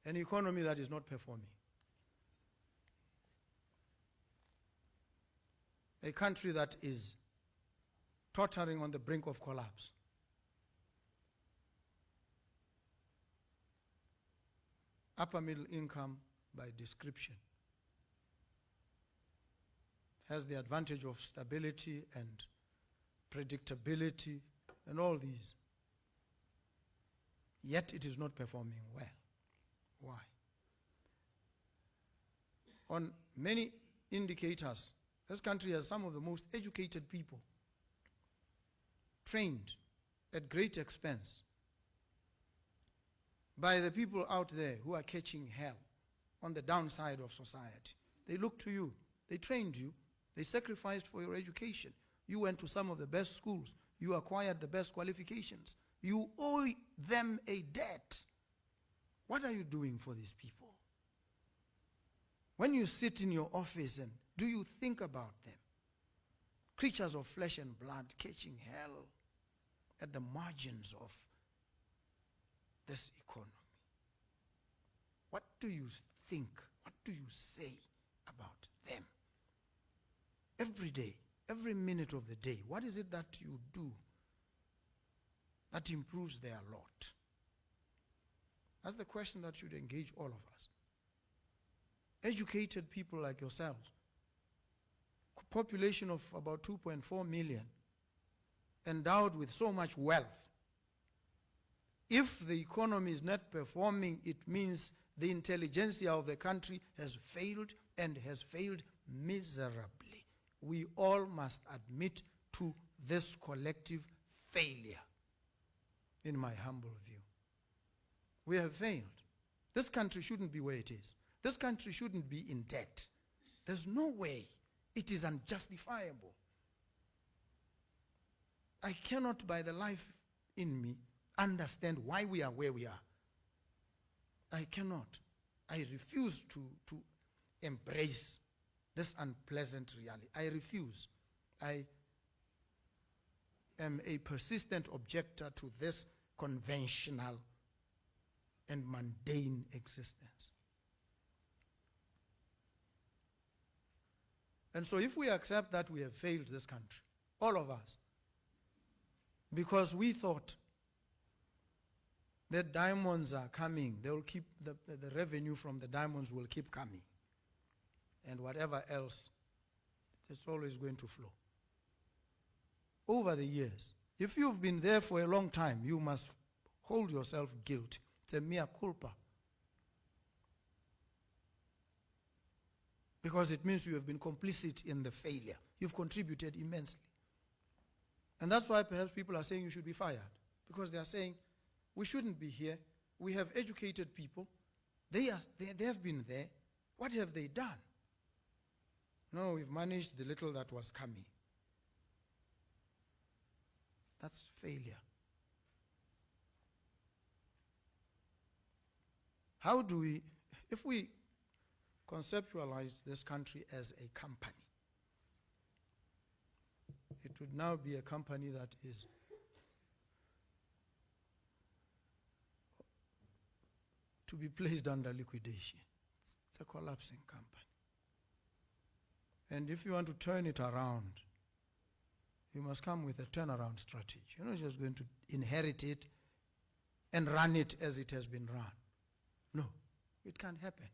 an economy that is not performing. A country that is tottering on the brink of collapse. Upper middle income by description has the advantage of stability and predictability and all these. Yet it is not performing well. Why? On many indicators, this country has some of the most educated people, trained at great expense by the people out there who are catching hell on the downside of society. They look to you. They trained you. They sacrificed for your education. You went to some of the best schools. You acquired the best qualifications. You owe them a debt. What are you doing for these people? When you sit in your office, and do you think about them? Creatures of flesh and blood catching hell at the margins of this economy. What do you think? What do you say about them? Every day, every minute of the day, what is it that you do that improves their lot? That's the question that should engage all of us. Educated people like yourselves, population of about 2.4 million, endowed with so much wealth. If the economy is not performing, it means the intelligentsia of the country has failed, and has failed miserably. We all must admit to this collective failure, in my humble view. We have failed. This country shouldn't be where it is. This country shouldn't be in debt. There's no way. It is unjustifiable. I cannot, by the life in me, understand why we are where we are. I cannot. I refuse to embrace this unpleasant reality. I refuse. I am a persistent objector to this conventional and mundane existence. And so if we accept that we have failed this country, all of us, because we thought that diamonds are coming, they will keep, the revenue from the diamonds will keep coming, and whatever else, it's always going to flow. Over the years, if you've been there for a long time, you must hold yourself guilty. It's a mea culpa. Because it means you have been complicit in the failure. You've contributed immensely. And that's why perhaps people are saying you should be fired. Because they are saying, we shouldn't be here. We have educated people. They have been there. What have they done? No, we've managed the little that was coming. That's failure. How do we, if we conceptualized this country as a company, it would now be a company that is to be placed under liquidation. It's a collapsing company. And if you want to turn it around, you must come with a turnaround strategy. You're not just going to inherit it and run it as it has been run. No, it can't happen.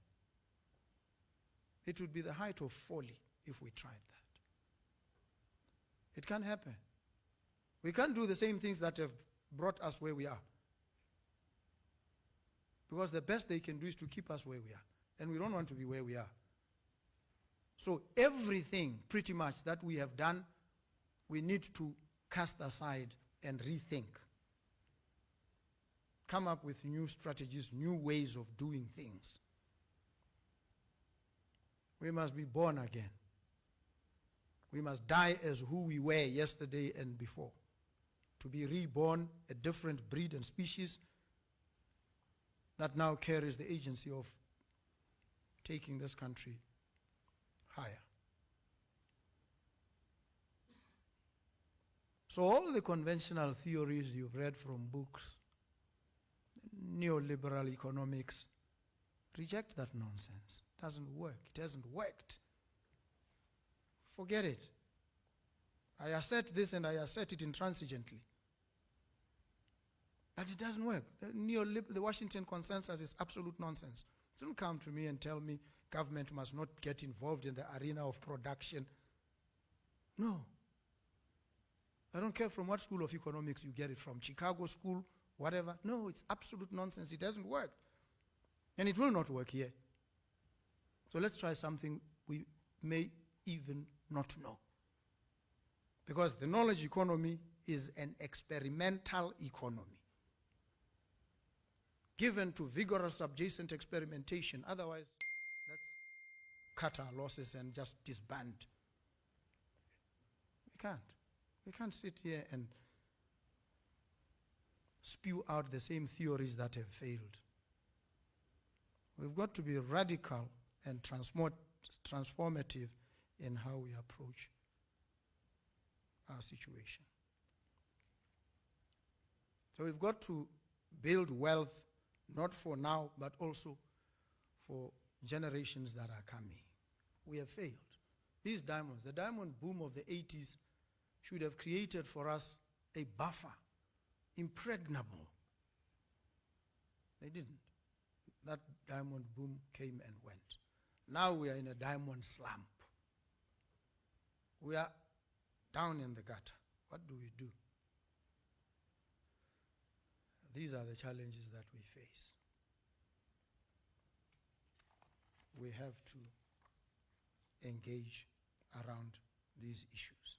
It would be the height of folly if we tried that. It can't happen. We can't do the same things that have brought us where we are. Because the best they can do is to keep us where we are. And we don't want to be where we are. So everything, pretty much, that we have done, we need to cast aside and rethink. Come up with new strategies, new ways of doing things. We must be born again. We must die as who we were yesterday and before. To be reborn, a different breed and species that now carries the agency of taking this country higher. So all the conventional theories you've read from books, neoliberal economics, Reject that nonsense. It doesn't work. It hasn't worked. Forget it. I assert this and I assert it intransigently. But it doesn't work. The Washington Consensus is absolute nonsense. Don't come to me and tell me government must not get involved in the arena of production. No. I don't care from what school of economics you get it from, Chicago school, whatever. No, it's absolute nonsense. It doesn't work. And it will not work here. So let's try something we may even not know. Because the knowledge economy is an experimental economy, given to vigorous adjacent experimentation. Otherwise, let's cut our losses and just disband. We can't. We can't sit here and spew out the same theories that have failed. We've got to be radical and transformative in how we approach our situation. So we've got to build wealth, not for now, but also for generations that are coming. We have failed. These diamonds, the diamond boom of the 80s, should have created for us a buffer, impregnable. They didn't. That diamond boom came and went. Now we are in a diamond slump. We are down in the gutter. What do we do? These are the challenges that we face. We have to engage around these issues.